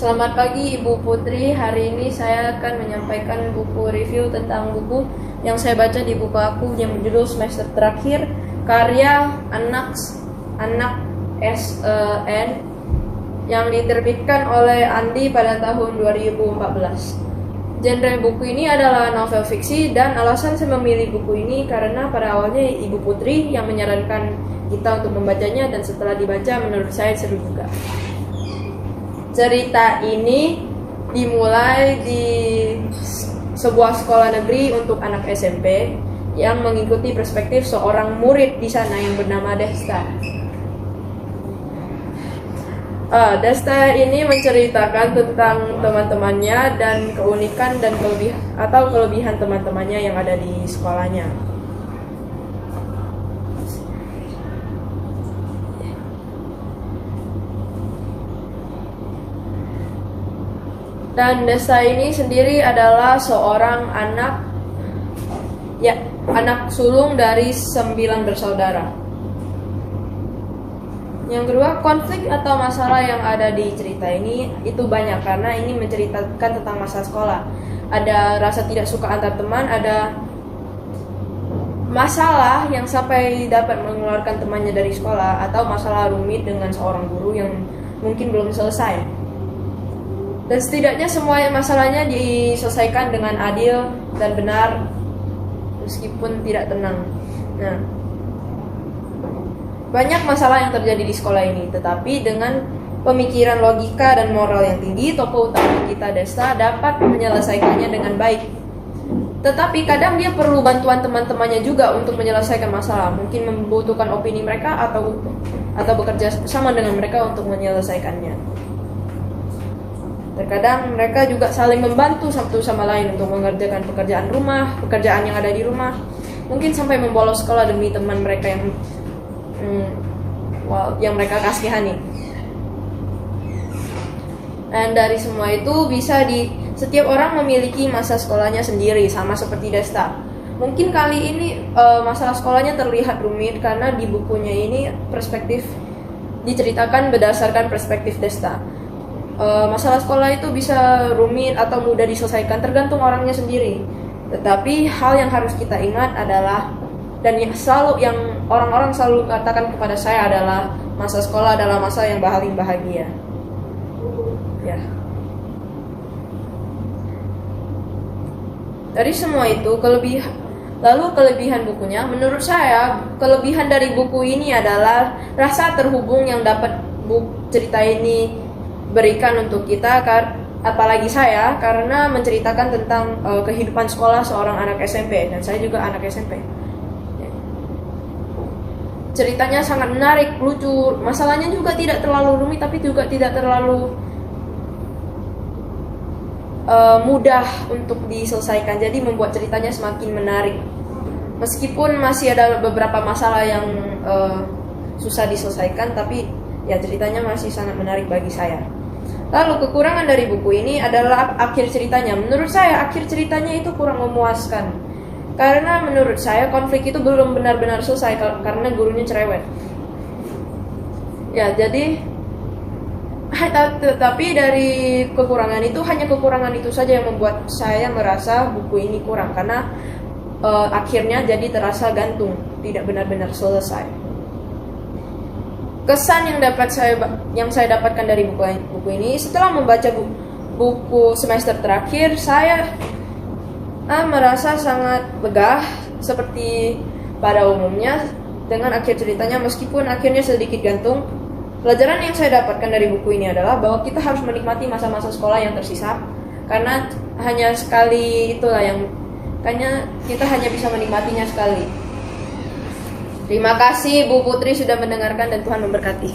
Selamat pagi Ibu Putri, hari ini saya akan menyampaikan buku review tentang buku yang saya baca di buku aku yang berjudul Semester Terakhir, karya anak SEN yang diterbitkan oleh Andi pada tahun 2014. Genre buku ini adalah novel fiksi dan alasan saya memilih buku ini karena pada awalnya Ibu Putri yang menyarankan kita untuk membacanya dan setelah dibaca menurut saya seru juga. Cerita ini dimulai di sebuah sekolah negeri untuk anak SMP yang mengikuti perspektif seorang murid di sana yang bernama Desta. Desta ini menceritakan tentang teman-temannya dan keunikan dan kelebihan teman-temannya yang ada di sekolahnya. Dan Desta ini sendiri adalah seorang anak sulung dari 9 bersaudara. Yang kedua, konflik atau masalah yang ada di cerita ini itu banyak karena ini menceritakan tentang masa sekolah. Ada rasa tidak suka antar teman, ada masalah yang sampai dapat mengeluarkan temannya dari sekolah, atau masalah rumit dengan seorang guru yang mungkin belum selesai. Dan setidaknya semua masalahnya diselesaikan dengan adil dan benar meskipun tidak tenang. Nah, banyak masalah yang terjadi di sekolah ini, tetapi dengan pemikiran logika dan moral yang tinggi, tokoh utama kita Desta dapat menyelesaikannya dengan baik. Tetapi kadang dia perlu bantuan teman-temannya juga untuk menyelesaikan masalah. Mungkin membutuhkan opini mereka atau bekerja sama dengan mereka untuk menyelesaikannya. Terkadang mereka juga saling membantu satu sama lain untuk mengerjakan pekerjaan yang ada di rumah. Mungkin sampai membolos sekolah demi teman mereka yang mereka kasihani. Dan dari semua itu setiap orang memiliki masa sekolahnya sendiri, sama seperti Desta. Mungkin kali ini masalah sekolahnya terlihat rumit karena di bukunya ini diceritakan berdasarkan perspektif Desta. Masalah sekolah itu bisa rumit atau mudah diselesaikan tergantung orangnya sendiri. Tetapi hal yang harus kita ingat adalah, dan yang orang-orang selalu katakan kepada saya adalah, masa sekolah adalah masa yang paling bahagia. Ya. Dari semua itu, kelebihan bukunya, menurut saya kelebihan dari buku ini adalah rasa terhubung yang dapat cerita ini berikan untuk kita, apalagi saya, karena menceritakan tentang kehidupan sekolah seorang anak SMP, dan saya juga anak SMP. Ceritanya sangat menarik, lucu, masalahnya juga tidak terlalu rumit tapi juga tidak terlalu mudah untuk diselesaikan, jadi membuat ceritanya semakin menarik. Meskipun masih ada beberapa masalah yang susah diselesaikan, tapi ya ceritanya masih sangat menarik bagi saya. Lalu kekurangan dari buku ini adalah akhir ceritanya. Menurut saya akhir ceritanya itu kurang memuaskan. Karena menurut saya konflik itu belum benar-benar selesai karena gurunya cerewet. Ya, jadi tetapi dari kekurangan itu, hanya kekurangan itu saja yang membuat saya merasa buku ini kurang, karena akhirnya jadi terasa gantung, tidak benar-benar selesai. Kesan yang saya dapatkan dari buku ini setelah membaca buku semester terakhir, saya merasa sangat lega seperti pada umumnya dengan akhir ceritanya, meskipun akhirnya sedikit gantung. Pelajaran yang saya dapatkan dari buku ini adalah bahwa kita harus menikmati masa-masa sekolah yang tersisa, karena hanya sekali itulah kita hanya bisa menikmatinya sekali. Terima kasih Bu Putri sudah mendengarkan dan Tuhan memberkati.